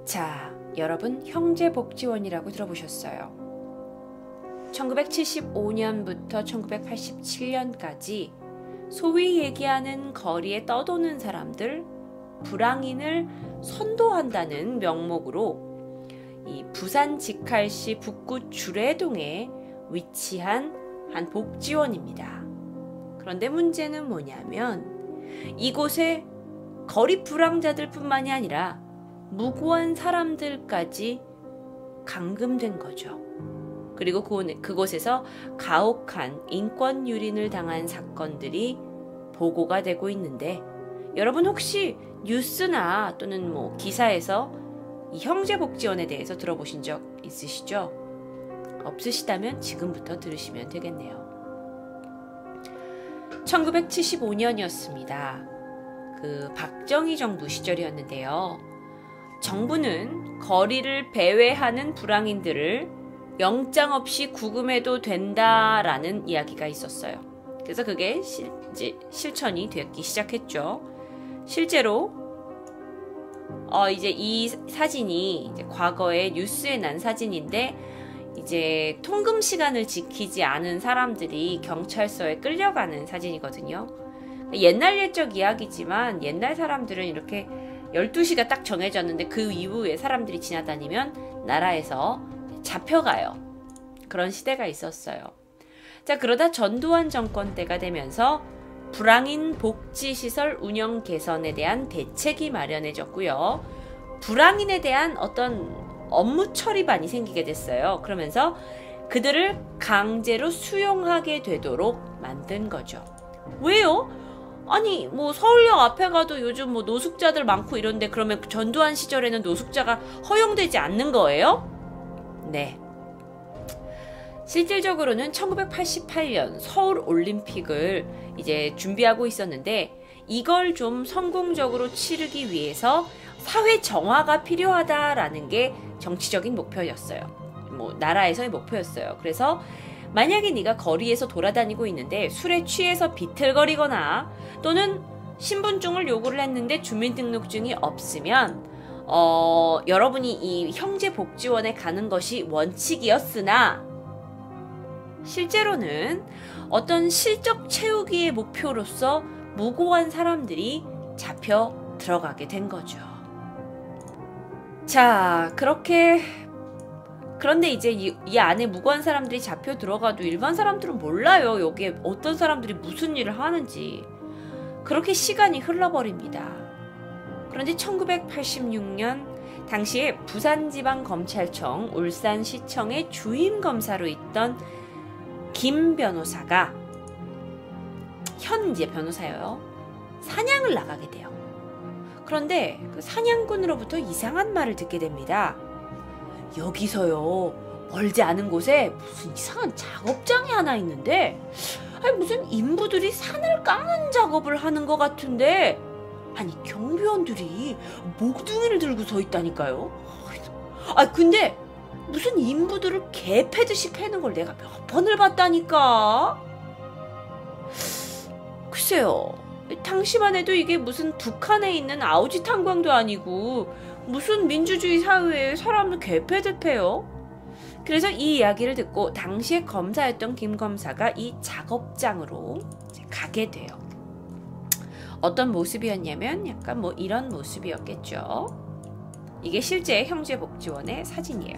자, 여러분 형제복지원이라고 들어보셨어요? 1975년부터 1987년까지 소위 얘기하는 거리에 떠도는 사람들, 불황인을 선도한다는 명목으로 이 부산 직할시 북구 주례동에 위치한 한 복지원입니다. 그런데 문제는 뭐냐면 이곳에 거리 불황자들 뿐만이 아니라 무고한 사람들까지 감금된 거죠. 그리고 그곳에서 가혹한 인권 유린을 당한 사건들이 보고가 되고 있는데, 여러분 혹시 뉴스나 또는 기사에서 이 형제복지원에 대해서 들어보신 적 있으시죠? 없으시다면 지금부터 들으시면 되겠네요. 1975년이었습니다. 그 박정희 정부 시절이었는데요. 정부는 거리를 배회하는 불황인들을 영장 없이 구금해도 된다라는 이야기가 있었어요. 그래서 그게 실천이 되기 시작했죠. 실제로 이제 이 사진이 이제 과거에 뉴스에 난 사진인데, 이제 통금 시간을 지키지 않은 사람들이 경찰서에 끌려가는 사진이거든요. 옛날 옛적 이야기지만 옛날 사람들은 이렇게 12시가 딱 정해졌는데 그 이후에 사람들이 지나다니면 나라에서 잡혀가요. 그런 시대가 있었어요. 자, 그러다 전두환 정권 때가 되면서 불황인 복지시설 운영 개선에 대한 대책이 마련해졌고요. 불황인에 대한 어떤 업무 처리반이 생기게 됐어요. 그러면서 그들을 강제로 수용하게 되도록 만든 거죠. 왜요? 아니 서울역 앞에 가도 요즘 노숙자들 많고 이런데, 그러면 전두환 시절에는 노숙자가 허용되지 않는 거예요? 네. 실질적으로는 1988년 서울 올림픽을 이제 준비하고 있었는데, 이걸 좀 성공적으로 치르기 위해서 사회 정화가 필요하다라는 게 정치적인 목표였어요. 나라에서의 목표였어요. 그래서 만약에 네가 거리에서 돌아다니고 있는데 술에 취해서 비틀거리거나 또는 신분증을 요구를 했는데 주민등록증이 없으면 여러분이 이 형제복지원에 가는 것이 원칙이었으나, 실제로는 어떤 실적 채우기의 목표로서 무고한 사람들이 잡혀 들어가게 된 거죠. 자, 그런데 이제 이 안에 무고한 사람들이 잡혀 들어가도 일반 사람들은 몰라요. 여기에 어떤 사람들이 무슨 일을 하는지. 그렇게 시간이 흘러버립니다. 그런데 1986년 당시에 부산지방검찰청 울산시청의 주임검사로 있던 김 변호사가, 현재 변호사예요, 사냥을 나가게 돼요. 그런데 그 사냥꾼으로부터 이상한 말을 듣게 됩니다. 여기서요, 멀지 않은 곳에 무슨 이상한 작업장이 하나 있는데, 무슨 인부들이 산을 깎는 작업을 하는 것 같은데, 경비원들이 목둥이를 들고 서 있다니까요. 근데 무슨 인부들을 개 패듯이 패는 걸 내가 몇 번을 봤다니까. 글쎄요, 당시만 해도 이게 무슨 북한에 있는 아우지 탄광도 아니고 무슨 민주주의 사회에 사람을 개 패듯 패요. 그래서 이 이야기를 듣고 당시에 검사였던 김 검사가 이 작업장으로 가게 돼요. 어떤 모습이었냐면 약간 이런 모습이었겠죠. 이게 실제 형제복지원의 사진이에요.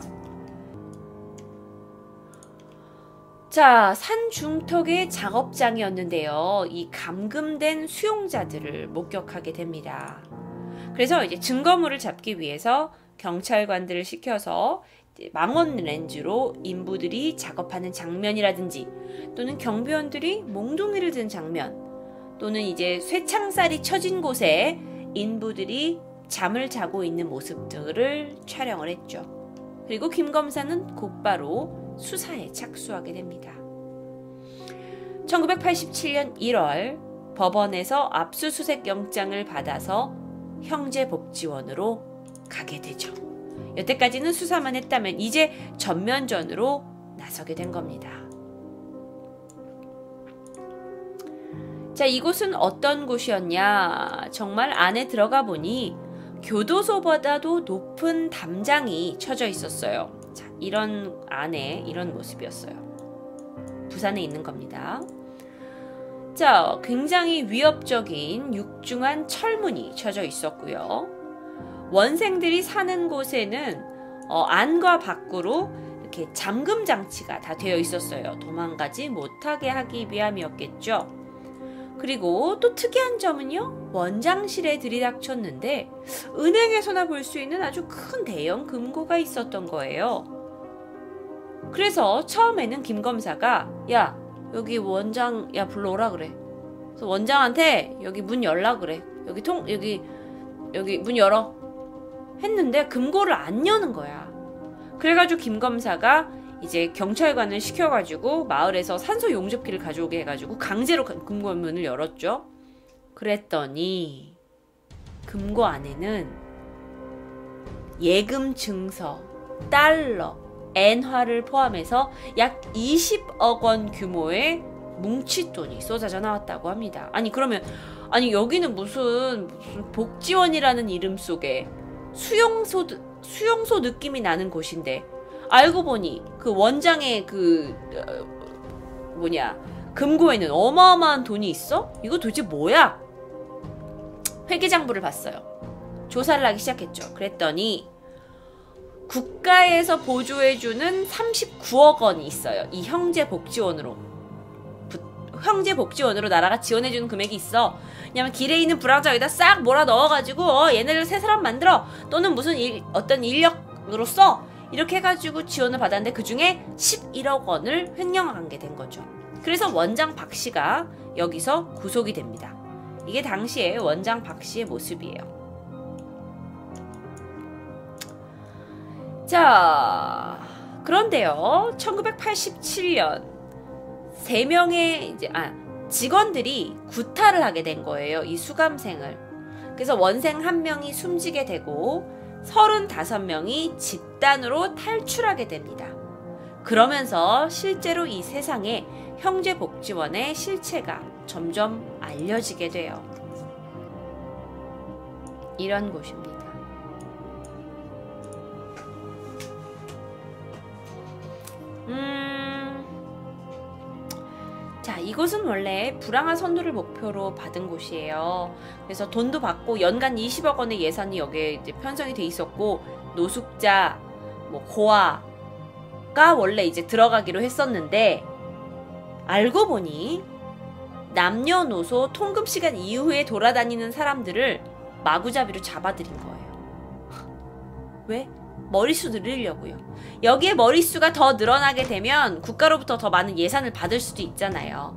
자, 산 중턱의 작업장이었는데요. 이 감금된 수용자들을 목격하게 됩니다. 그래서 이제 증거물을 잡기 위해서 경찰관들을 시켜서 망원 렌즈로 인부들이 작업하는 장면이라든지, 또는 경비원들이 몽둥이를 든 장면, 또는 이제 쇠창살이 쳐진 곳에 인부들이 잠을 자고 있는 모습들을 촬영을 했죠. 그리고 김 검사는 곧바로 수사에 착수하게 됩니다. 1987년 1월 법원에서 압수수색 영장을 받아서 형제복지원으로 가게 되죠. 여태까지는 수사만 했다면 이제 전면전으로 나서게 된 겁니다. 자, 이곳은 어떤 곳이었냐? 정말 안에 들어가 보니 교도소보다도 높은 담장이 쳐져 있었어요. 자, 이런 안에 이런 모습이었어요. 부산에 있는 겁니다. 자, 굉장히 위협적인 육중한 철문이 쳐져 있었고요. 원생들이 사는 곳에는 안과 밖으로 이렇게 잠금 장치가 다 되어 있었어요. 도망가지 못하게 하기 위함이었겠죠. 그리고 또 특이한 점은요, 원장실에 들이닥쳤는데 은행에서나 볼 수 있는 아주 큰 대형 금고가 있었던 거예요. 그래서 처음에는 김 검사가 야, 여기 원장 불러오라 그래. 그래서 원장한테 여기 문 열라 그래. 여기 문 열어. 했는데 금고를 안 여는 거야. 그래가지고 김 검사가 이제 경찰관을 시켜가지고 마을에서 산소 용접기를 가져오게 해가지고 강제로 금고 문을 열었죠. 그랬더니 금고 안에는 예금 증서, 달러, 엔화를 포함해서 약 20억 원 규모의 뭉칫돈이 쏟아져 나왔다고 합니다. 아니 여기는 무슨 복지원이라는 이름 속에 수용소 느낌이 나는 곳인데 알고 보니 그 원장의 금고에는 어마어마한 돈이 있어? 이거 도대체 뭐야? 회계장부를 봤어요. 조사를 하기 시작했죠. 그랬더니 국가에서 보조해주는 39억 원이 있어요. 이 형제복지원으로 나라가 지원해주는 금액이 있어. 왜냐면 길에 있는 불황자에다 싹 몰아 넣어가지고 얘네를 새 사람 만들어, 또는 무슨 어떤 인력으로 써, 이렇게 해가지고 지원을 받았는데 그 중에 11억 원을 횡령하게 된 거죠. 그래서 원장 박 씨가 여기서 구속이 됩니다. 이게 당시에 원장 박 씨의 모습이에요. 자, 그런데요, 1987년 3명의 직원들이 구타를 하게 된 거예요. 이 수감생을. 그래서 원생 1명이 숨지게 되고 35명이 집단으로 탈출하게 됩니다. 그러면서 실제로 이 세상에 형제복지원의 실체가 점점 알려지게 돼요. 이런 곳입니다. 자, 이곳은 원래 불황화 선도를 목표로 받은 곳이에요. 그래서 돈도 받고 연간 20억 원의 예산이 여기에 이제 편성이 돼 있었고, 노숙자, 고아가 원래 이제 들어가기로 했었는데, 알고 보니 남녀노소 통금 시간 이후에 돌아다니는 사람들을 마구잡이로 잡아들인 거예요. 왜? 머릿수 늘리려고요. 여기에 머릿수가 더 늘어나게 되면 국가로부터 더 많은 예산을 받을 수도 있잖아요.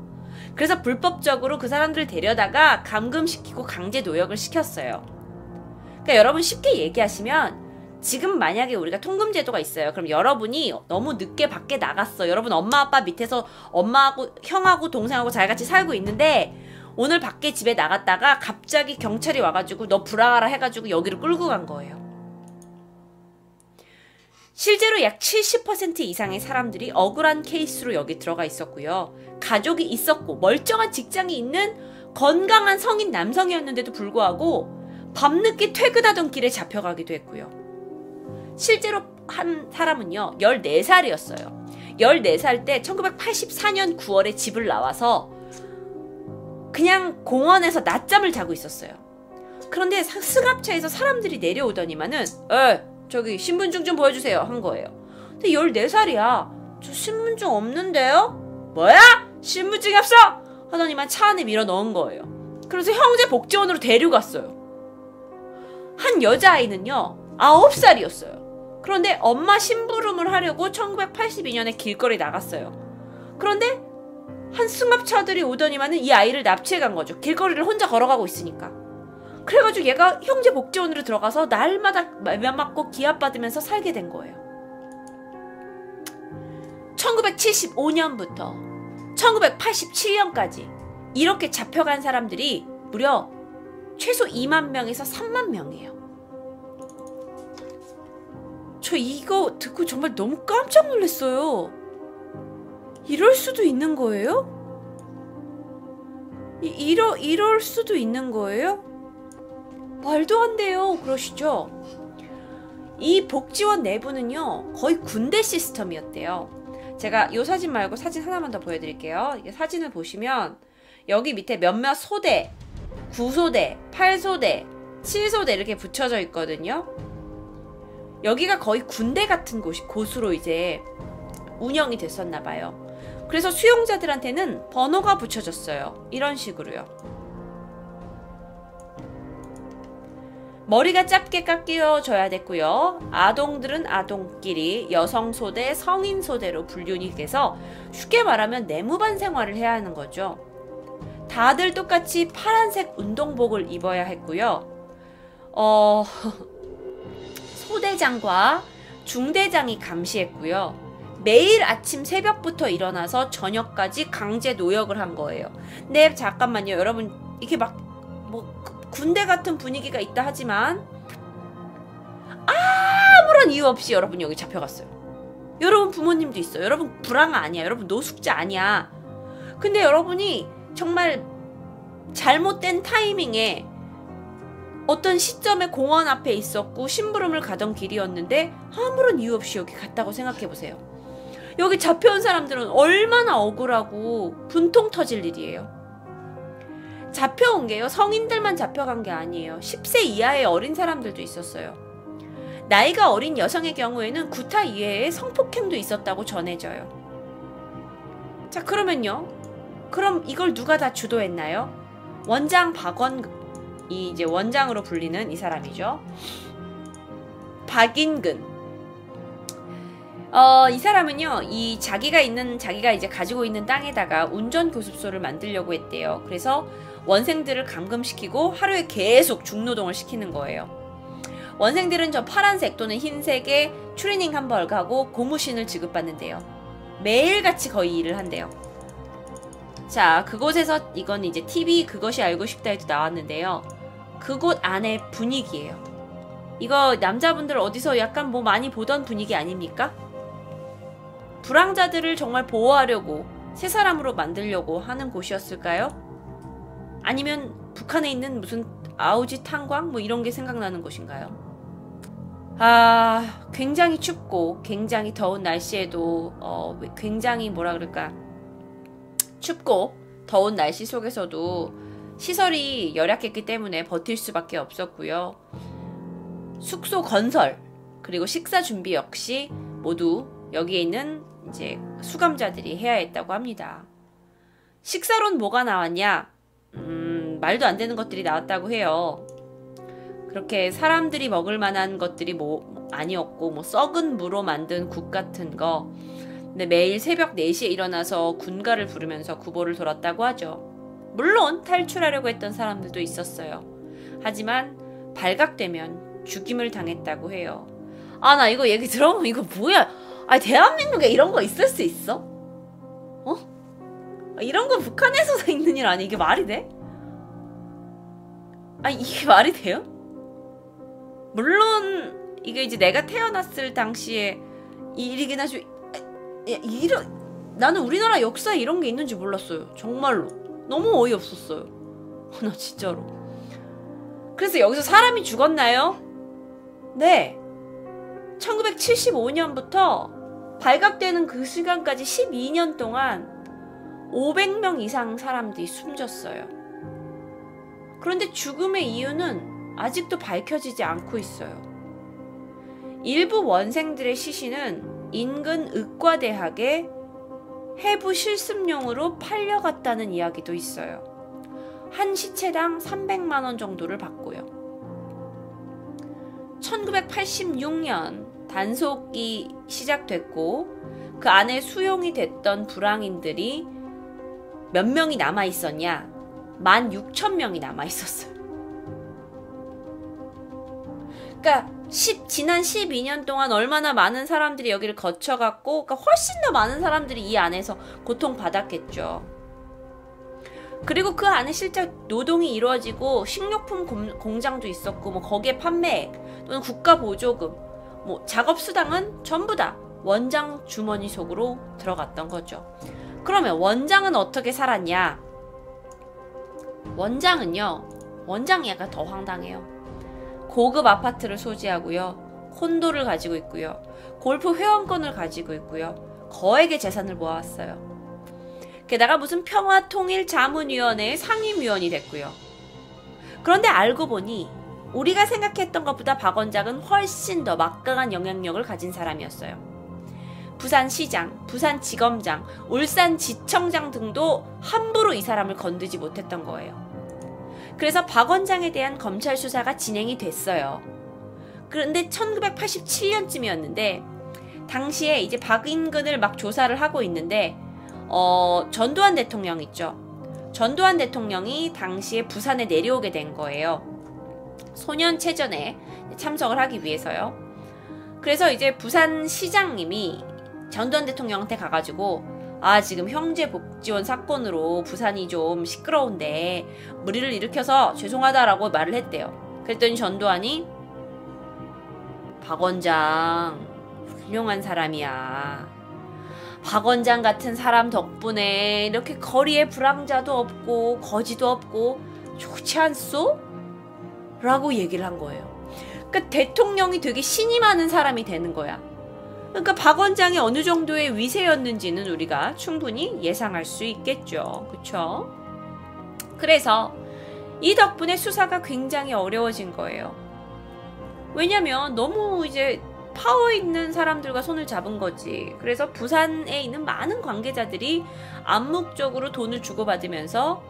그래서 불법적으로 그 사람들을 데려다가 감금시키고 강제 노역을 시켰어요. 그러니까 여러분 쉽게 얘기하시면, 지금 만약에 우리가 통금제도가 있어요. 그럼 여러분이 너무 늦게 밖에 나갔어. 여러분 엄마 아빠 밑에서 엄마하고 형하고 동생하고 잘 같이 살고 있는데 오늘 밖에 집에 나갔다가 갑자기 경찰이 와가지고 너 불황하라 해가지고 여기를 끌고 간 거예요. 실제로 약 70% 이상의 사람들이 억울한 케이스로 여기 들어가 있었고요. 가족이 있었고 멀쩡한 직장이 있는 건강한 성인 남성이었는데도 불구하고 밤늦게 퇴근하던 길에 잡혀가기도 했고요. 실제로 한 사람은요, 14살이었어요. 14살 때 1984년 9월에 집을 나와서 그냥 공원에서 낮잠을 자고 있었어요. 그런데 승합차에서 사람들이 내려오더니만은 저기 신분증 좀 보여주세요 한 거예요. 근데 14살이야. 저 신분증 없는데요? 뭐야? 신분증이 없어? 하더니만 차 안에 밀어 넣은 거예요. 그래서 형제복지원으로 데려갔어요. 한 여자아이는요 9살이었어요. 그런데 엄마 심부름을 하려고 1982년에 길거리 나갔어요. 그런데 한 승합차들이 오더니만은 이 아이를 납치해 간 거죠. 길거리를 혼자 걸어가고 있으니까. 그래가지고 얘가 형제복지원으로 들어가서 날마다 면 맞고 기합받으면서 살게 된 거예요. 1975년부터 1987년까지 이렇게 잡혀간 사람들이 무려 최소 2만 명에서 3만 명이에요. 저 이거 듣고 정말 너무 깜짝 놀랐어요. 이럴 수도 있는 거예요? 이럴 수도 있는 거예요? 말도 안 돼요. 그러시죠? 이 복지원 내부는요, 거의 군대 시스템이었대요. 제가 이 사진 말고 사진 하나만 더 보여드릴게요. 이게 사진을 보시면 여기 밑에 몇몇 소대, 9소대, 8소대, 7소대 이렇게 붙여져 있거든요. 여기가 거의 군대 같은 곳으로 이제 운영이 됐었나 봐요. 그래서 수용자들한테는 번호가 붙여졌어요. 이런 식으로요. 머리가 짧게 깎여져야 됐고요. 아동들은 아동끼리 여성소대, 성인소대로 분류이 돼서 쉽게 말하면 내무반 생활을 해야 하는 거죠. 다들 똑같이 파란색 운동복을 입어야 했고요. 소대장과 중대장이 감시했고요. 매일 아침 새벽부터 일어나서 저녁까지 강제 노역을 한 거예요. 네, 잠깐만요. 여러분, 이게 막 군대 같은 분위기가 있다 하지만 아무런 이유 없이 여러분 여기 잡혀갔어요. 여러분 부모님도 있어요. 여러분 불황 아니야. 여러분 노숙자 아니야. 근데 여러분이 정말 잘못된 타이밍에 어떤 시점에 공원 앞에 있었고 심부름을 가던 길이었는데 아무런 이유 없이 여기 갔다고 생각해보세요. 여기 잡혀온 사람들은 얼마나 억울하고 분통 터질 일이에요. 잡혀온 게요, 성인들만 잡혀간 게 아니에요. 10세 이하의 어린 사람들도 있었어요. 나이가 어린 여성의 경우에는 구타 이외에 성폭행도 있었다고 전해져요. 자, 그러면요, 그럼 이걸 누가 다 주도했나요? 원장 박원근이 이제 원장으로 불리는 이 사람이죠. 박인근. 이 사람은요, 자기가 이제 가지고 있는 땅에다가 운전교습소를 만들려고 했대요. 그래서 원생들을 감금시키고 하루에 계속 중노동을 시키는 거예요. 원생들은 저 파란색 또는 흰색의 추리닝 한 벌 가고 고무신을 지급받는데요. 매일같이 거의 일을 한대요. 자, 그곳에서 이건 이제 TV 그것이 알고 싶다에도 나왔는데요. 그곳 안의 분위기예요. 이거 남자분들 어디서 약간 많이 보던 분위기 아닙니까? 불황자들을 정말 보호하려고 새 사람으로 만들려고 하는 곳이었을까요? 아니면 북한에 있는 무슨 아우지 탄광 이런 게 생각나는 곳인가요? 굉장히 춥고 굉장히 더운 날씨에도 굉장히 춥고 더운 날씨 속에서도 시설이 열악했기 때문에 버틸 수밖에 없었고요. 숙소 건설 그리고 식사 준비 역시 모두 여기에 있는 이제 수감자들이 해야 했다고 합니다. 식사론 뭐가 나왔냐? 말도 안 되는 것들이 나왔다고 해요. 그렇게 사람들이 먹을 만한 것들이 아니었고 썩은 무로 만든 국 같은 거. 근데 매일 새벽 4시에 일어나서 군가를 부르면서 구보를 돌았다고 하죠. 물론 탈출하려고 했던 사람들도 있었어요. 하지만 발각되면 죽임을 당했다고 해요. 나 이거 얘기 들어보면 이거 뭐야? 대한민국에 이런 거 있을 수 있어? 이런 거 북한에서 있는 일 아니? 이게 말이 돼? 이게 말이 돼요? 물론 이게 이제 내가 태어났을 당시에 이 일이긴 하죠. 나는 우리나라 역사에 이런 게 있는지 몰랐어요. 정말로 너무 어이없었어요. 나 진짜로. 그래서 여기서 사람이 죽었나요? 네. 1975년부터 발각되는 그 시간까지 12년 동안 500명 이상 사람들이 숨졌어요. 그런데 죽음의 이유는 아직도 밝혀지지 않고 있어요. 일부 원생들의 시신은 인근 의과대학에 해부 실습용으로 팔려갔다는 이야기도 있어요. 한 시체당 300만 원 정도를 받고요. 1986년 단속이 시작됐고 그 안에 수용이 됐던 불황인들이 몇 명이 남아있었냐? 16,000명이 남아있었어요. 그러니까 지난 12년 동안 얼마나 많은 사람들이 여기를 거쳐갔고 그러니까 훨씬 더 많은 사람들이 이 안에서 고통받았겠죠. 그리고 그 안에 실제 노동이 이루어지고 식료품 공장도 있었고 거기에 판매액 또는 국가 보조금 작업 수당은 전부 다 원장 주머니 속으로 들어갔던 거죠. 그러면 원장은 어떻게 살았냐? 원장이 약간 더 황당해요. 고급 아파트를 소지하고요. 콘도를 가지고 있고요. 골프 회원권을 가지고 있고요. 거액의 재산을 모아왔어요. 게다가 무슨 평화통일자문위원회의 상임위원이 됐고요. 그런데 알고 보니 우리가 생각했던 것보다 박 원장은 훨씬 더 막강한 영향력을 가진 사람이었어요. 부산시장, 부산지검장, 울산지청장 등도 함부로 이 사람을 건드지 못했던 거예요. 그래서 박 원장에 대한 검찰 수사가 진행이 됐어요. 그런데 1987년쯤이었는데 당시에 이제 박인근을 막 조사를 하고 있는데 전두환 대통령 있죠. 전두환 대통령이 당시에 부산에 내려오게 된 거예요. 소년체전에 참석을 하기 위해서요. 그래서 이제 부산시장님이 전두환 대통령한테 가가지고 지금 형제복지원 사건으로 부산이 좀 시끄러운데 무리를 일으켜서 죄송하다라고 말을 했대요. 그랬더니 전두환이 박 원장 훌륭한 사람이야. 박 원장 같은 사람 덕분에 이렇게 거리에 불황자도 없고 거지도 없고 좋지 않소? 라고 얘기를 한 거예요. 그러니까 대통령이 되게 신임하는 사람이 되는 거야. 그러니까 박 원장이 어느 정도의 위세였는지는 우리가 충분히 예상할 수 있겠죠. 그쵸? 그래서 이 덕분에 수사가 굉장히 어려워진 거예요. 왜냐면 너무 이제 파워 있는 사람들과 손을 잡은 거지. 그래서 부산에 있는 많은 관계자들이 암묵적으로 돈을 주고받으면서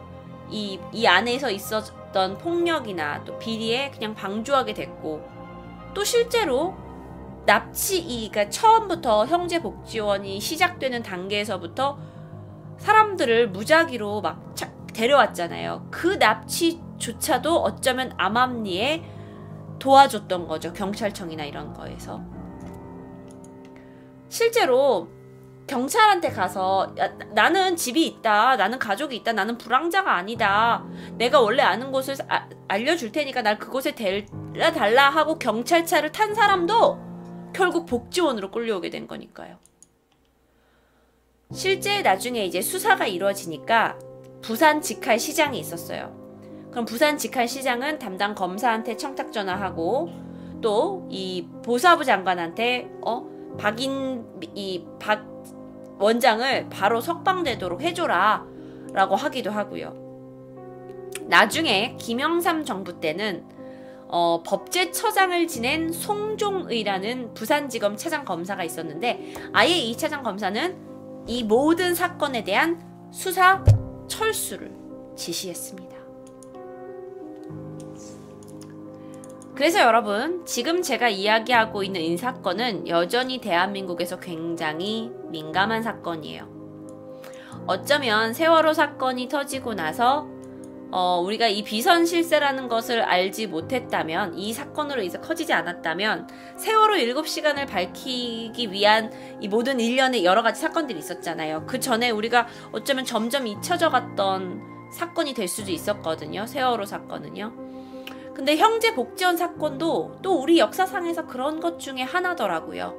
이 안에서 있었던 폭력이나 또 비리에 그냥 방조하게 됐고, 또 실제로 그러니까 처음부터 형제복지원이 시작되는 단계에서부터 사람들을 무작위로 막 데려왔잖아요. 그 납치조차도 어쩌면 암암리에 도와줬던 거죠. 경찰청이나 이런 거에서. 실제로 경찰한테 가서 나는 집이 있다, 나는 가족이 있다, 나는 불황자가 아니다, 내가 원래 아는 곳을 알려줄 테니까 날 그곳에 데려달라 하고 경찰차를 탄 사람도 결국 복지원으로 끌려오게 된 거니까요. 실제 나중에 이제 수사가 이루어지니까 부산 직할시장이 있었어요. 그럼 부산 직할시장은 담당 검사한테 청탁 전화하고 또 이 보사부 장관한테 박 원장을 바로 석방되도록 해줘라 라고 하기도 하고요. 나중에 김영삼 정부 때는 법제처장을 지낸 송종의라는 부산지검 차장검사가 있었는데 아예 이 차장검사는 이 모든 사건에 대한 수사 철수를 지시했습니다. 그래서 여러분, 지금 제가 이야기하고 있는 이 사건은 여전히 대한민국에서 굉장히 민감한 사건이에요. 어쩌면 세월호 사건이 터지고 나서 우리가 이 비선 실세라는 것을 알지 못했다면, 이 사건으로 인해서 커지지 않았다면 세월호 7시간을 밝히기 위한 이 모든 일련의 여러 가지 사건들이 있었잖아요. 그 전에 우리가 어쩌면 점점 잊혀져 갔던 사건이 될 수도 있었거든요. 세월호 사건은요. 근데 형제복지원 사건도 또 우리 역사상에서 그런 것 중에 하나더라고요.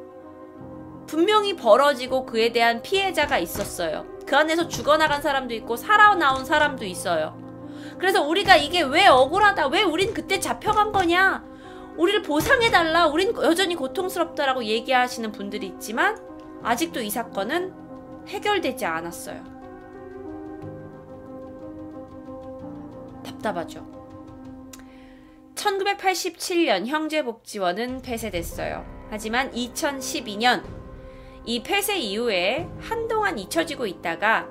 분명히 벌어지고 그에 대한 피해자가 있었어요. 그 안에서 죽어나간 사람도 있고 살아나온 사람도 있어요. 그래서 우리가 이게 왜 억울하다, 왜 우린 그때 잡혀간 거냐, 우리를 보상해달라, 우린 여전히 고통스럽다라고 얘기하시는 분들이 있지만 아직도 이 사건은 해결되지 않았어요. 답답하죠. 1987년 형제복지원은 폐쇄됐어요. 하지만 2012년 이 폐쇄 이후에 한동안 잊혀지고 있다가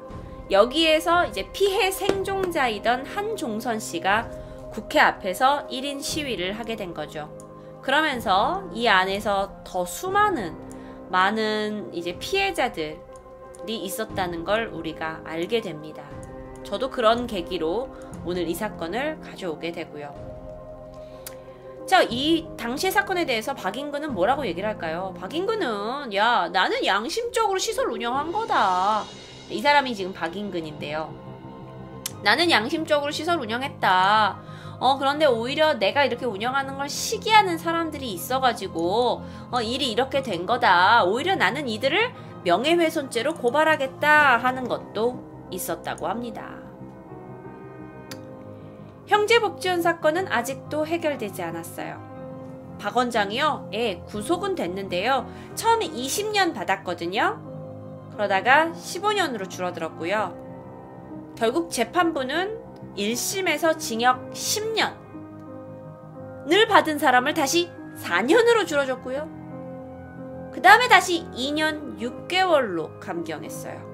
여기에서 이제 피해 생존자이던 한종선 씨가 국회 앞에서 1인 시위를 하게 된 거죠. 그러면서 이 안에서 더 많은 이제 피해자들이 있었다는 걸 우리가 알게 됩니다. 저도 그런 계기로 오늘 이 사건을 가져오게 되고요. 자, 이 당시의 사건에 대해서 박인근은 뭐라고 얘기를 할까요? 박인근은 나는 양심적으로 시설 운영한 거다. 이 사람이 지금 박인근인데요. 나는 양심적으로 시설 운영했다. 그런데 오히려 내가 이렇게 운영하는 걸 시기하는 사람들이 있어가지고 일이 이렇게 된 거다. 오히려 나는 이들을 명예훼손죄로 고발하겠다 하는 것도 있었다고 합니다. 형제복지원 사건은 아직도 해결되지 않았어요. 박 원장이요. 예, 구속은 됐는데요. 처음에 20년 받았거든요. 그러다가 15년으로 줄어들었고요. 결국 재판부는 1심에서 징역 10년을 받은 사람을 다시 4년으로 줄여줬고요. 그 다음에 다시 2년 6개월로 감경했어요.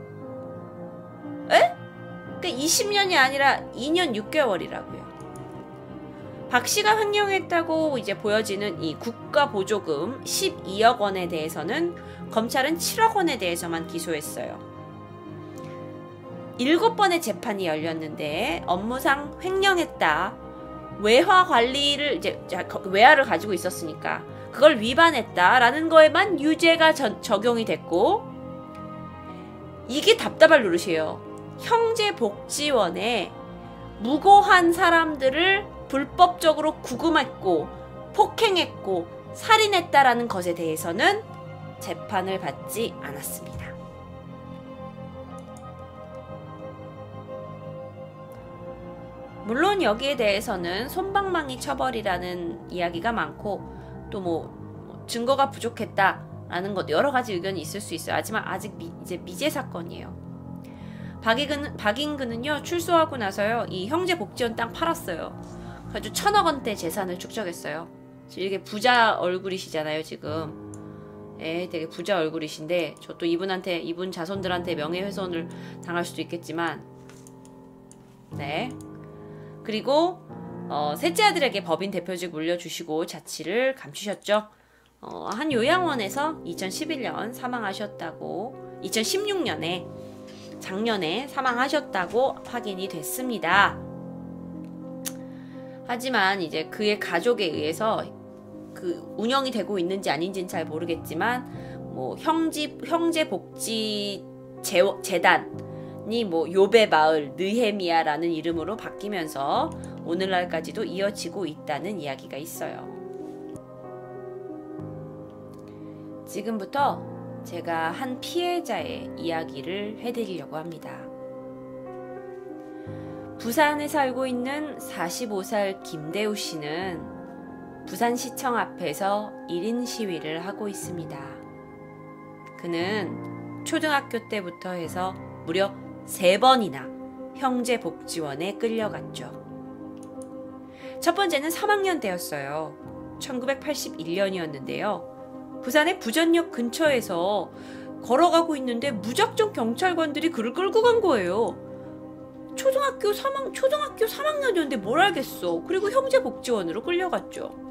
에? 그러니까 20년이 아니라 2년 6개월이라고요. 박 씨가 횡령했다고 이제 보여지는 이 국가보조금 12억 원에 대해서는 검찰은 7억 원에 대해서만 기소했어요. 7번의 재판이 열렸는데 업무상 횡령했다. 외화 관리를 이제 외화를 가지고 있었으니까 그걸 위반했다라는 거에만 유죄가 적용이 됐고, 이게 답답할 노릇이에요. 형제복지원에 무고한 사람들을 불법적으로 구금했고 폭행했고 살인했다라는 것에 대해서는 재판을 받지 않았습니다. 물론 여기에 대해서는 솜방망이 처벌이라는 이야기가 많고 또 뭐 증거가 부족했다라는 것 여러 가지 의견이 있을 수 있어요. 하지만 아직 이제 미제 사건이에요. 박인근은요 출소하고 나서요 이 형제복지원 땅 팔았어요. 그래서 1,000억 원대 재산을 축적했어요. 이게 부자 얼굴이시잖아요 지금. 예, 되게 부자 얼굴이신데 저 또 이분 자손들한테 명예훼손을 당할 수도 있겠지만, 네. 그리고 셋째 아들에게 법인 대표직 물려주시고 자취를 감추셨죠. 한 요양원에서 2011년 사망하셨다고, 2016년에 작년에 사망하셨다고 확인이 됐습니다. 하지만 이제 그의 가족에 의해서 그 운영이 되고 있는지 아닌지는 잘 모르겠지만 뭐 형제복지 재단이 뭐 요배마을 느헤미야라는 이름으로 바뀌면서 오늘날까지도 이어지고 있다는 이야기가 있어요. 지금부터 제가 한 피해자의 이야기를 해드리려고 합니다. 부산에 살고 있는 45살 김대우 씨는 부산시청 앞에서 1인 시위를 하고 있습니다. 그는 초등학교 때부터 해서 무려 3번이나 형제복지원에 끌려갔죠. 첫 번째는 3학년 때였어요. 1981년이었는데요. 부산의 부전역 근처에서 걸어가고 있는데 무작정 경찰관들이 그를 끌고 간 거예요. 초등학교 3학년이었는데 뭘 알겠어. 그리고 형제복지원으로 끌려갔죠.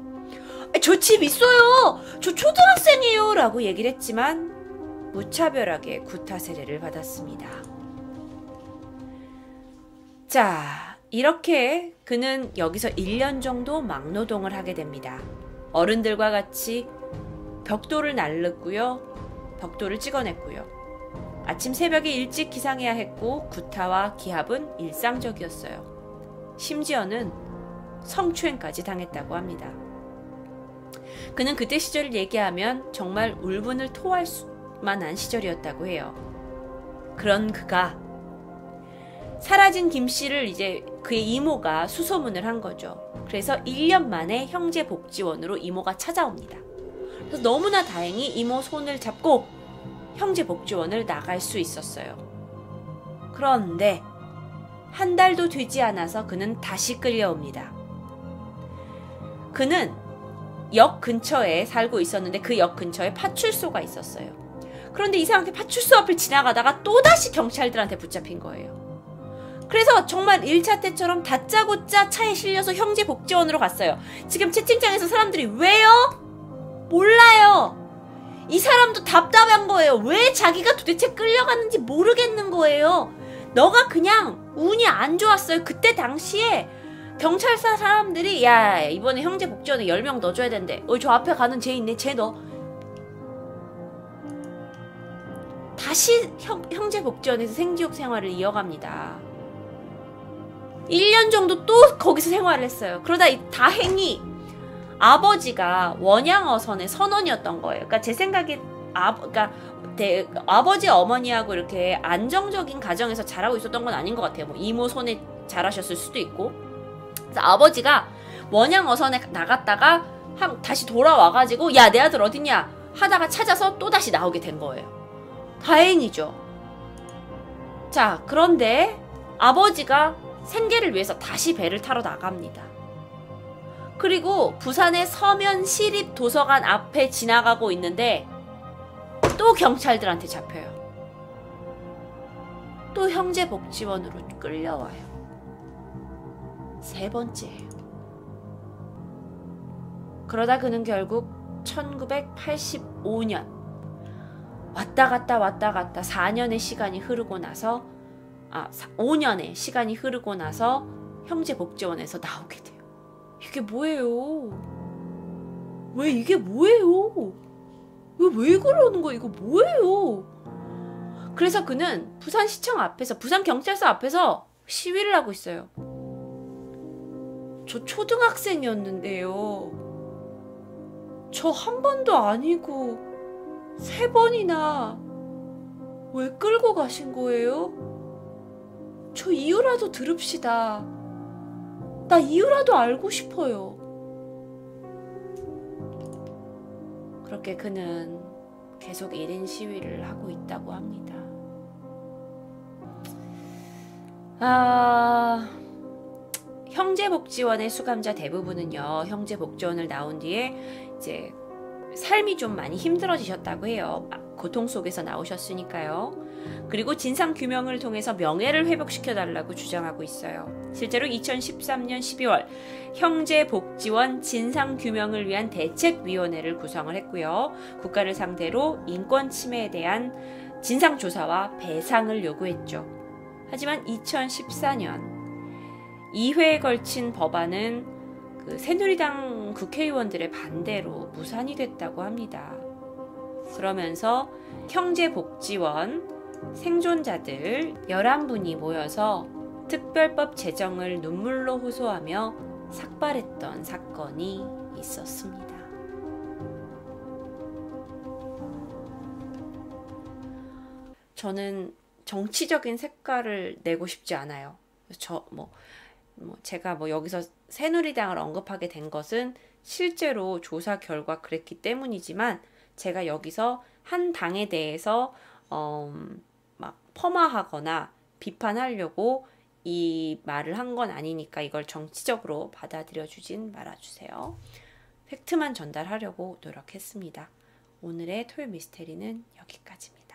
저 집 있어요. 저 초등학생이에요. 라고 얘기를 했지만 무차별하게 구타 세례를 받았습니다. 자, 이렇게 그는 여기서 1년 정도 막노동을 하게 됩니다. 어른들과 같이 벽돌을 날르고요. 벽돌을 찍어냈고요. 아침 새벽에 일찍 기상해야 했고 구타와 기합은 일상적이었어요. 심지어는 성추행까지 당했다고 합니다. 그는 그때 시절을 얘기하면 정말 울분을 토할 만한 시절이었다고 해요. 그런 그가 사라진 김 씨를 이제 그의 이모가 수소문을 한 거죠. 그래서 1년 만에 형제복지원으로 이모가 찾아옵니다. 그래서 너무나 다행히 이모 손을 잡고 형제복지원을 나갈 수 있었어요. 그런데 한 달도 되지 않아서 그는 다시 끌려옵니다. 그는 역 근처에 살고 있었는데 그 역 근처에 파출소가 있었어요. 그런데 이상하게 파출소 앞을 지나가다가 또다시 경찰들한테 붙잡힌 거예요. 그래서 정말 1차 때처럼 다짜고짜 차에 실려서 형제복지원으로 갔어요. 지금 채팅창에서 사람들이 왜요? 몰라요. 이 사람도 답답한 거예요. 왜 자기가 도대체 끌려갔는지 모르겠는 거예요. 너가 그냥 운이 안 좋았어요. 그때 당시에 경찰서 사람들이 야 이번에 형제복지원에 10명 넣어줘야 된대. 저 앞에 가는 쟤 있네. 쟤 넣어. 다시 형제복지원에서 생지옥 생활을 이어갑니다. 1년 정도 또 거기서 생활을 했어요. 그러다 다행히 아버지가 원양어선의 선원이었던 거예요. 그러니까 제 생각에 아버지 어머니하고 이렇게 안정적인 가정에서 자라고 있었던 건 아닌 것 같아요. 뭐 이모 손에 자라셨을 수도 있고. 그래서 아버지가 원양어선에 나갔다가 다시 돌아와가지고 야, 내 아들 어딨냐 하다가 찾아서 또 다시 나오게 된 거예요. 다행이죠. 자, 그런데 아버지가 생계를 위해서 다시 배를 타러 나갑니다. 그리고 부산의 서면 시립도서관 앞에 지나가고 있는데 또 경찰들한테 잡혀요. 또 형제복지원으로 끌려와요. 3번째예요. 그러다 그는 결국 1985년 왔다 갔다 4년의 시간이 흐르고 나서 5년의 시간이 흐르고 나서 형제복지원에서 나오게 돼요. 이게 뭐예요? 왜 이게 뭐예요? 왜 그러는 거야? 이거 뭐예요? 그래서 그는 부산시청 앞에서, 부산경찰서 앞에서 시위를 하고 있어요. 저 초등학생이었는데요. 저 한 번도 아니고 3번이나 왜 끌고 가신 거예요? 저 이유라도 들읍시다. 나 이유라도 알고 싶어요. 그렇게 그는 계속 1인 시위를 하고 있다고 합니다. 형제복지원의 수감자 대부분은요, 형제복지원을 나온 뒤에 이제 삶이 좀 많이 힘들어지셨다고 해요. 고통 속에서 나오셨으니까요. 그리고 진상규명을 통해서 명예를 회복시켜달라고 주장하고 있어요. 실제로 2013년 12월 형제복지원 진상규명을 위한 대책위원회를 구성을 했고요. 국가를 상대로 인권 침해에 대한 진상조사와 배상을 요구했죠. 하지만 2014년 2회에 걸친 법안은 새누리당 국회의원들의 반대로 무산이 됐다고 합니다. 그러면서 형제복지원 생존자들 11분이 모여서 특별법 제정을 눈물로 호소하며 삭발했던 사건이 있었습니다. 저는 정치적인 색깔을 내고 싶지 않아요. 제가 여기서 새누리당을 언급하게 된 것은 실제로 조사 결과 그랬기 때문이지만, 제가 여기서 한 당에 대해서 막 폄하하거나 비판하려고 이 말을 한 건 아니니까 이걸 정치적으로 받아들여 주진 말아주세요. 팩트만 전달하려고 노력했습니다. 오늘의 토요 미스테리는 여기까지입니다.